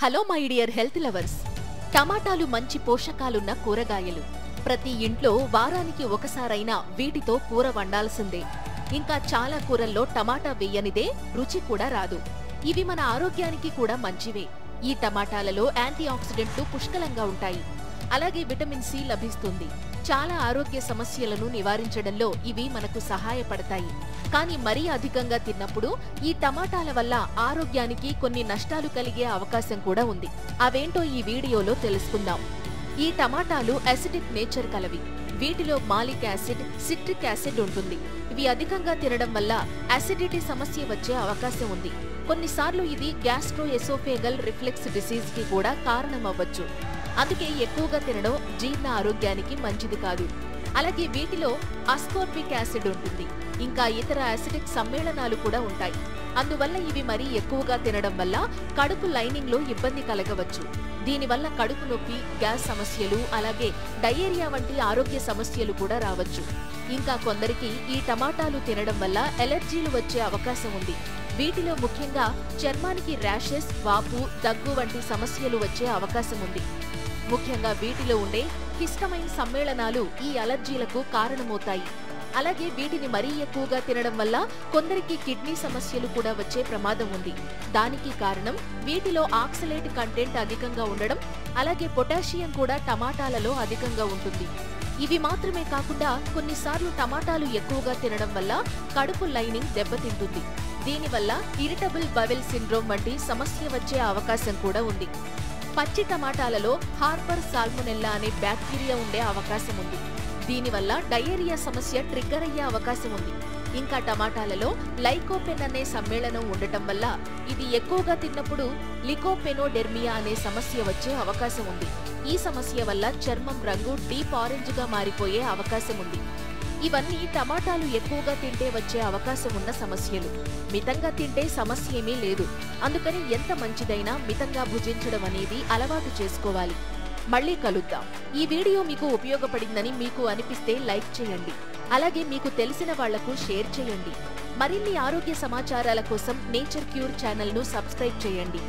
Hello my dear health lovers. టమాటాలు మంచి పోషకాలున్న కూరగాయలు. ప్రతి ఇంట్లో వారానికి ఒకసారైనా వీటితో కూర వండాల్సిందే. ఇంకా చాలా కూరల్లో టమాటా వేయనిదే రుచి కూడా రాదు. ఇవి మన ఆరోగ్యానికి కూడా మంచివే. ఈ టమాటాలలో యాంటీ ఆక్సిడెంట్లు పుష్కలంగా ఉంటాయి. అలాగే విటమిన్ సి లభిస్తుంది. చాలా ఆరోగ్య సమస్యలను నివారించడంలో ఇవి మనకు సహాయపడతాయి. కానీ మరీ అధికంగా తిన్నప్పుడు ఈ టమాటాల వల్ల ఆరోగ్యానికి కొన్ని నష్టాలు కలిగే అవకాశం కూడా ఉంది. అవేంటో ఈ వీడియోలో తెలుసుకుందాం. ఈ టమాటాలు అసిడిక్ నేచర్ కలవి. వీటిలో మాలిక్ యాసిడ్, సిట్రిక్ యాసిడ్ ఉంటుంది. ఇవి అధికంగా తినడం వల్ల అసిడిటీ సమస్య వచ్చే అవకాశం ఉంది. కొన్నిసార్లు ఇది గ్యాస్ట్రోఎసోఫేగల్ రిఫ్లెక్స్ డిసీజ్ కి కూడా కారణమవ్వచ్చు. అందుకే ఎక్కువగా తినడం జీర్ణ ఆరోగ్యానికి మంచిది కాదు. అలాగే వీటిలో అస్కోర్బిక్ యాసిడ్ ఉంటుంది. ఇంకా ఇతర యాసిడిక్ సమ్మేళనాలు కూడా ఉంటాయి. అందువల్ల ఇవి మరీ ఎక్కువగా తినడం వల్ల కడుపు లైనింగ్ లో ఇబ్బంది కలగవచ్చు. దీనివల్ల కడుపు నొప్పి, గ్యాస్ సమస్యలు, అలాగే డయేరియా వంటి ఆరోగ్య సమస్యలు కూడా రావచ్చు. ఇంకా కొందరికి ఈ టమాటాలు తినడం వల్ల ఎలర్జీలు వచ్చే అవకాశం ఉంది. వీటిలో ముఖ్యంగా చర్మానికి ర్యాషెస్, వాపు, దగ్గు వంటి సమస్యలు వచ్చే అవకాశం ఉంది. ముఖ్యంగా వీటిలో ఉండే హిస్టమైన్ సమ్మేళనాలు ఈ అలర్జీలకు కారణమవుతాయి. అలాగే వీటిని మరీ ఎక్కువగా తినడం వల్ల కొందరికి కిడ్నీ సమస్యలు కూడా వచ్చే ప్రమాదం ఉంది. దానికి కారణం వీటిలో ఆక్సలేట్ కంటెంట్ అధికంగా ఉండడం, అలాగే పొటాషియం కూడా టమాటాలలో అధికంగా ఉంటుంది. ఇవి మాత్రమే కాకుండా కొన్నిసార్లు టమాటాలు ఎక్కువగా తినడం వల్ల కడుపు లైనింగ్ దెబ్బతింటుంది. దీనివల్ల ఇరిటబుల్ బవెల్ సిండ్రోమ్ వంటి సమస్య వచ్చే అవకాశం కూడా ఉంది. పచ్చి టమాటాలలో హార్బర్ సాల్మొనెల్లా అనే బ్యాక్టీరియా ఉండే అవకాశం ఉంది. దీనివల్ల డయేరియా సమస్య ట్రిగ్గర్ అయ్యే అవకాశం ఉంది. ఇంకా టమాటాలలో లైకోపెన్ అనే సమ్మేళనం ఉండటం వల్ల ఇది ఎక్కువగా తిన్నప్పుడు లికోపెనోడెర్మియా అనే సమస్య వచ్చే అవకాశం ఉంది. ఈ సమస్య వల్ల చర్మం రంగు డీప్ ఆరెంజ్ గా మారిపోయే అవకాశం ఉంది. ఇవన్నీ టమాటాలు ఎక్కువగా తింటే వచ్చే అవకాశం ఉన్న సమస్యలు. మితంగా తింటే సమస్య ఏమీ లేదు. అందుకని ఎంత మంచిదైనా మితంగా భుజించడం అనేది అలవాటు చేసుకోవాలి. మళ్ళీ కలుద్దాం. ఈ వీడియో మీకు ఉపయోగపడిందని మీకు అనిపిస్తే లైక్ చేయండి. అలాగే మీకు తెలిసిన వాళ్లకు షేర్ చేయండి. మరిన్ని ఆరోగ్య సమాచారాల కోసం నేచర్ క్యూర్ ఛానల్ ను సబ్స్క్రైబ్ చేయండి.